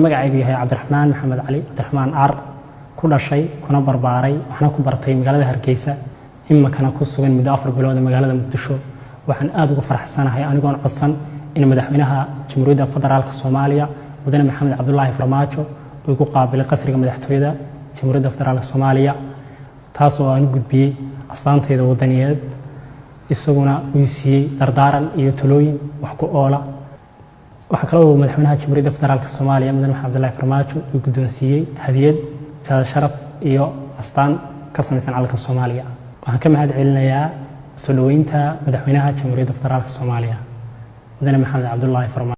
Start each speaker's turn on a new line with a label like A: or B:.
A: magacaygu yahay Cabdiraxmaan Maxamed Cali Cabdiraxmaan Ar ku dhashay kuna barbaaray waxna ku bartay magaalada Hargeysa imakana ku sugan muddo 4 bilood magaalada Muqdisho waxaan aad ugu faraxsanahay anigoon codsan in madaxweynaha Jamhuuriyadda Federaalka Soomaaliya mudane Maxamed Cabdullaahi Farmaajo uu ku qaabilay qasriga madaxtooyada Jamhuuriyadda Federaalka Soomaaliya taasoo aan gudbiyay astaanteeda wadaniyeed isaguna uu siiyay dardaaran iyo talooyin wax ku oola waxa kale oo madaxweynaha Jamhuuriyadda Federaalka Soomaaliya mudane Maxamed Cabdullaahi Farmaajo uu guddoonsiiyay hadiyad sharaf iyo astaan ka samaysan calanka Soomaaliya waxaan ka mahad celinayaa soo dhaweynta madaxweynaha Jamhuuriyadda Federaalka Soomaaliya mudane Maxamed Cabdullaahi Farmaajo